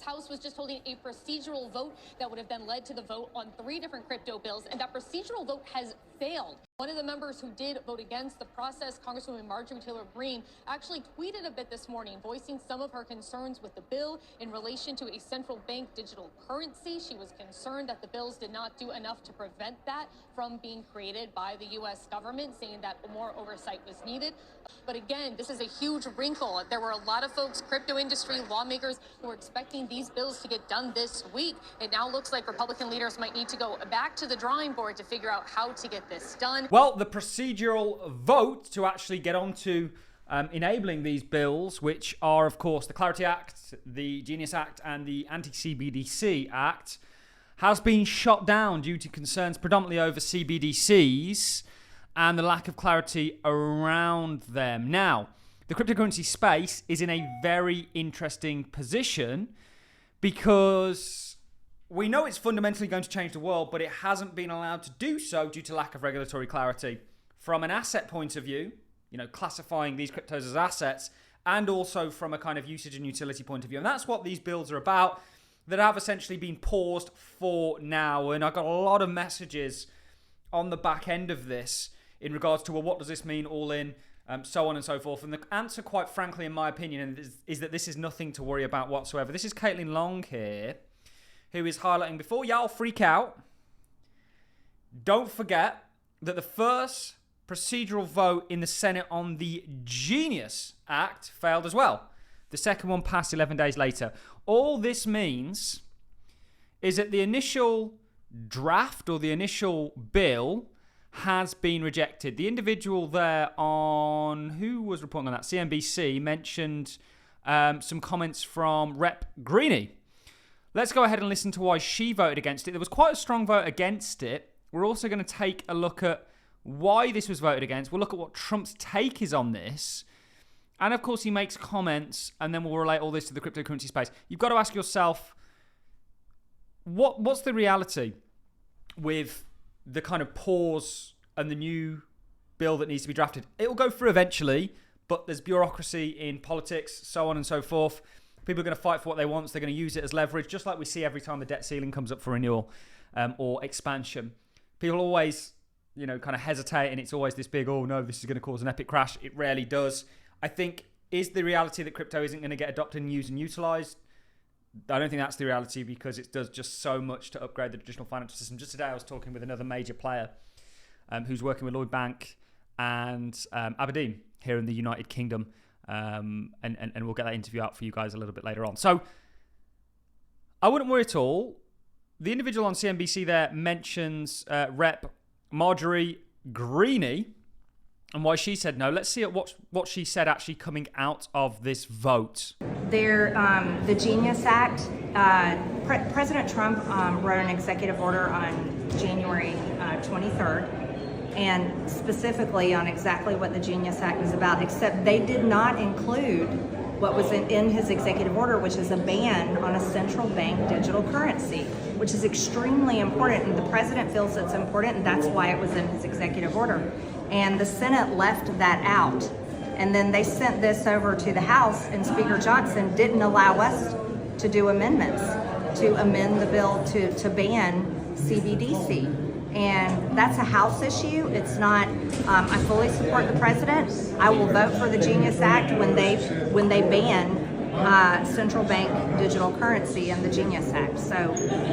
House was just holding a procedural vote that would have then led to the vote on 3 different crypto bills, and that procedural vote has failed. One of the members who did vote against the process, Congresswoman Marjorie Taylor Greene, actually tweeted a bit this morning, voicing some of her concerns with the bill in relation to a central bank digital currency. She was concerned that the bills did not do enough to prevent that from being created by the U.S. government, saying that more oversight was needed. But again, this is a huge wrinkle. There were a lot of folks, crypto industry, lawmakers, who were expecting these bills to get done this week. It now looks like Republican leaders might need to go back to the drawing board to figure out how to get this done. Well, the procedural vote to actually get onto enabling these bills, which are, of course, the Clarity Act, the Genius Act, and the Anti-CBDC Act, has been shot down due to concerns predominantly over CBDCs and the lack of clarity around them. Now, the cryptocurrency space is in a very interesting position because we know it's fundamentally going to change the world, but it hasn't been allowed to do so due to lack of regulatory clarity. From an asset point of view, classifying these cryptos as assets, and also from a kind of usage and utility point of view. And that's what these bills are about, that have essentially been paused for now. And I got a lot of messages on the back end of this in regards to, well, what does this mean, all in, so on and so forth. And the answer, quite frankly, in my opinion, is that this is nothing to worry about whatsoever. This is Caitlin Long here, who is highlighting, before y'all freak out, don't forget that the first procedural vote in the Senate on the Genius Act failed as well. The second one passed 11 days later. All this means is that the initial draft or the initial bill has been rejected. The individual there on, who was reporting on that, CNBC, mentioned some comments from Rep. Greene. Let's go ahead and listen to why she voted against it. There was quite a strong vote against it. We're also going to take a look at why this was voted against. We'll look at what Trump's take is on this. And of course, he makes comments, and then we'll relate all this to the cryptocurrency space. You've got to ask yourself, what's the reality with the kind of pause and the new bill that needs to be drafted? It'll go through eventually, but there's bureaucracy in politics, so on and so forth. People are going to fight for what they want, so they're going to use it as leverage, just like we see every time the debt ceiling comes up for renewal or expansion. People always, kind of hesitate, and it's always this big, oh no, this is going to cause an epic crash. It rarely does. I think, is the reality that crypto isn't going to get adopted and used and utilized? I don't think that's the reality, because it does just so much to upgrade the traditional financial system. Just today I was talking with another major player who's working with Lloyd Bank and Aberdeen here in the United Kingdom. And we'll get that interview out for you guys a little bit later on. So I wouldn't worry at all. The individual on CNBC there mentions Rep. Marjorie Greene and why she said no. Let's see at what she said actually coming out of this vote. The Genius Act, President Trump wrote an executive order on January 23rd, and specifically on exactly what the Genius Act is about, except they did not include what was in his executive order, which is a ban on a central bank digital currency, which is extremely important, and the president feels it's important, and that's why it was in his executive order. And the Senate left that out. And then they sent this over to the House, and Speaker Johnson didn't allow us to do amendments to amend the bill to ban CBDC. And that's a House issue. It's not, I fully support the president. I will vote for the Genius Act when they ban central bank digital currency and the Genius Act. So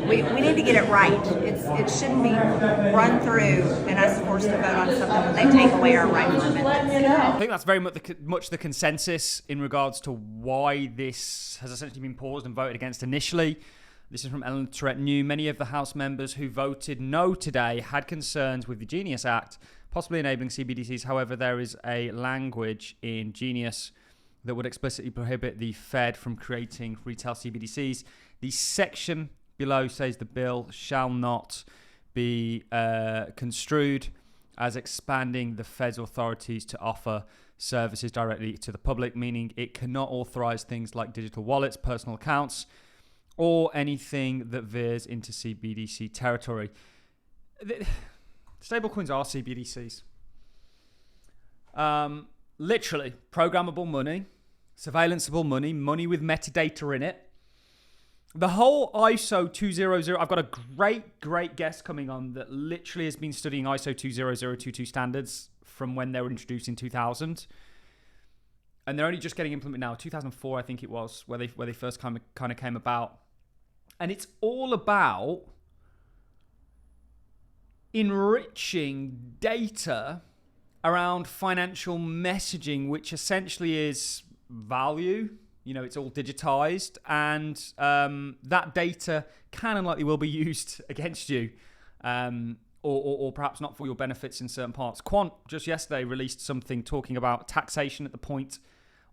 we need to get it right. It shouldn't be run through and us forced to vote on something when they take away our right to amendments. I think that's very much the consensus in regards to why this has essentially been paused and voted against initially. This is from Ellen New. Many of the House members who voted no today had concerns with the Genius Act, possibly enabling CBDCs. However, there is a language in Genius that would explicitly prohibit the Fed from creating retail CBDCs. The section below says the bill shall not be construed as expanding the Fed's authorities to offer services directly to the public, meaning it cannot authorize things like digital wallets, personal accounts, or anything that veers into CBDC territory. Stablecoins are CBDCs. Literally, programmable money, surveillanceable money, money with metadata in it, The whole ISO 200, I've got a great guest coming on that literally has been studying ISO 20022 standards from when they were introduced in 2000. And they're only just getting implemented now. 2004, I think it was, where they first kind of came about. And it's all about enriching data around financial messaging, which essentially is value. You know, it's all digitized, and that data can and likely will be used against you, or perhaps not for your benefits in certain parts. Quant just yesterday released something talking about taxation at the point,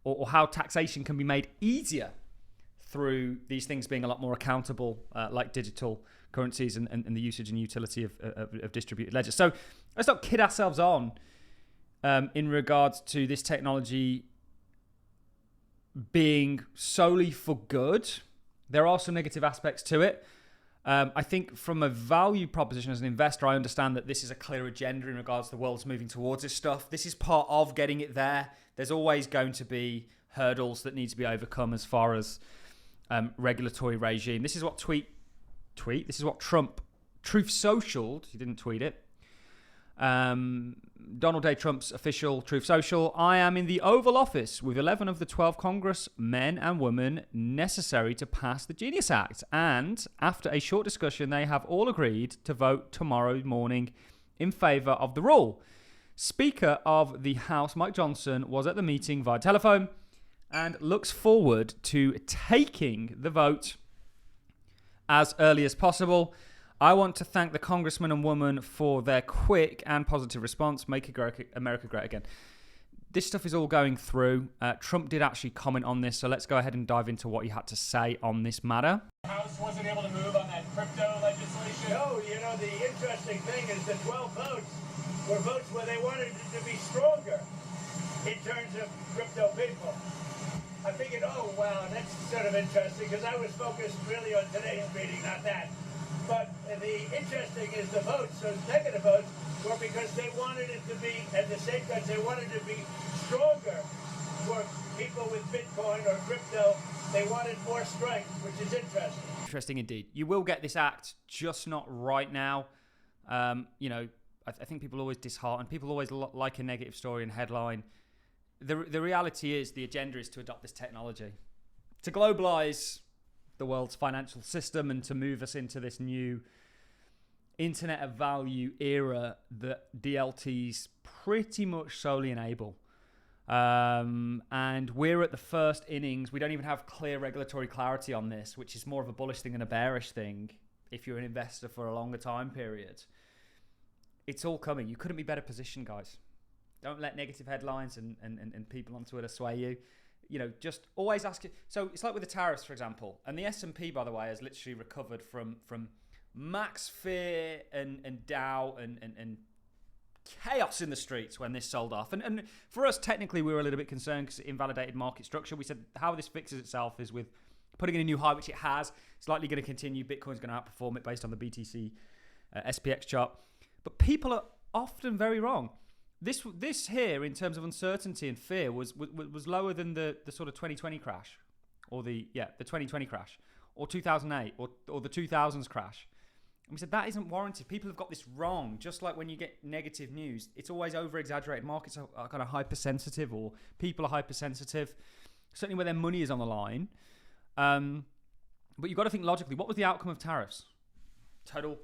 or how taxation can be made easier through these things being a lot more accountable, like digital currencies and the usage and utility of distributed ledgers. So let's not kid ourselves on in regards to this technology being solely for good. There are some negative aspects to it. I think from a value proposition as an investor, I understand that this is a clear agenda in regards to the world's moving towards this stuff. This is part of getting it there. There's always going to be hurdles that need to be overcome as far as regulatory regime. This is what this is what Truth Socialed. He didn't tweet it. Donald J. Trump's official Truth Social. I am in the Oval Office with 11 of the 12 congressmen and women necessary to pass the Genius Act. And after a short discussion, they have all agreed to vote tomorrow morning in favor of the rule. Speaker of the House, Mike Johnson, was at the meeting via telephone and looks forward to taking the vote as early as possible. I want to thank the congressman and woman for their quick and positive response. Make America great again. This stuff is all going through. Trump did actually comment on this, so let's go ahead and dive into what he had to say on this matter. The House wasn't able to move on that crypto legislation? No, you know, the interesting thing is the 12 votes were votes where they wanted it to be stronger in terms of crypto people. I figured, oh, wow, that's sort of interesting, because I was focused really on today's meeting, not that. But the interesting is the votes, those negative votes, were because they wanted it to be, at the safeguards, they wanted it to be stronger for people with Bitcoin or crypto. They wanted more strength, which is interesting. Interesting indeed. You will get this act, just not right now. You know, I think people are always disheartened. People always like a negative story and headline. The reality is the agenda is to adopt this technology, to globalize the world's financial system and to move us into this new internet of value era that DLTs pretty much solely enable. And we're at the first innings. We don't even have clear regulatory clarity on this, which is more of a bullish thing than a bearish thing if you're an investor for a longer time period. It's all coming. You couldn't be better positioned, guys. Don't let negative headlines and people on Twitter sway you. You know, just always ask it. So it's like with the tariffs, for example. And the S&P, by the way, has literally recovered from max fear and doubt and chaos in the streets when this sold off. And for us, technically, we were a little bit concerned because it invalidated market structure. We said how this fixes itself is with putting in a new high, which it has. It's likely going to continue. Bitcoin's going to outperform it based on the BTC SPX chart. But people are often very wrong. This here, in terms of uncertainty and fear, was lower than the sort of 2020 crash, or the 2020 crash, or 2008, or the 2000s crash. And we said that isn't warranted. People have got this wrong. Just like when you get negative news, it's always over-exaggerated. Markets are kind of hypersensitive, or people are hypersensitive, certainly where their money is on the line. But you've got to think logically. What was the outcome of tariffs? Total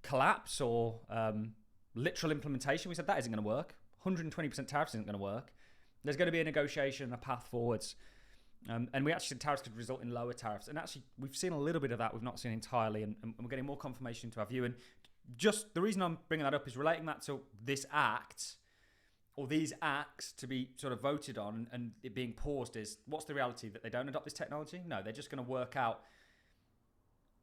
collapse or literal implementation? We said that isn't going to work. 120% tariffs isn't going to work. There's going to be a negotiation and a path forwards. And we actually said tariffs could result in lower tariffs. And actually, we've seen a little bit of that. We've not seen entirely. And we're getting more confirmation into our view. And just the reason I'm bringing that up is relating that to this act, or these acts to be sort of voted on and it being paused is, what's the reality? That they don't adopt this technology? No, they're just going to work out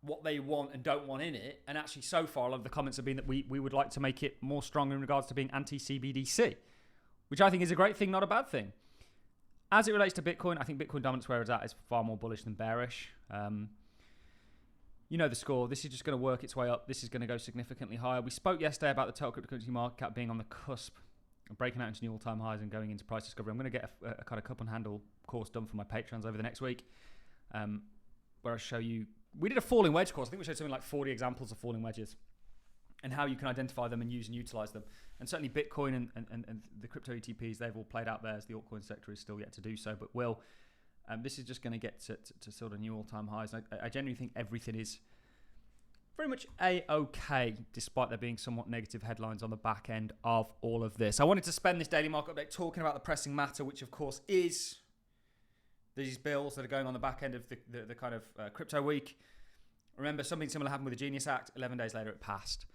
what they want and don't want in it. And actually, so far, a lot of the comments have been that we would like to make it more strong in regards to being anti-CBDC, which I think is a great thing, not a bad thing. As it relates to Bitcoin, I think Bitcoin dominance where it's at is far more bullish than bearish. You know the score. This is just going to work its way up. This is going to go significantly higher. We spoke yesterday about the total cryptocurrency market cap being on the cusp of breaking out into new all-time highs and going into price discovery. I'm going to get a kind of cup and handle course done for my patrons over the next week, where I show you we did a falling wedge course. I think we showed something like 40 examples of falling wedges and how you can identify them and use and utilize them. And certainly Bitcoin and the crypto ETPs, they've all played out theirs. The altcoin sector is still yet to do so, but will. This is just going to get to sort of new all-time highs. I genuinely think everything is very much A-okay, despite there being somewhat negative headlines on the back end of all of this. I wanted to spend this daily market update talking about the pressing matter, which of course is these bills that are going on the back end of the kind of crypto week. Remember, something similar happened with the Genius Act. 11 days later, it passed.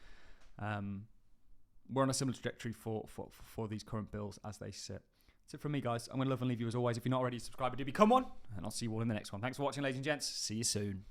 We're on a similar trajectory for these current bills as they sit. That's it from me, guys. I'm going to love and leave you as always. If you're not already subscribed, do become one. And I'll see you all in the next one. Thanks for watching, ladies and gents. See you soon.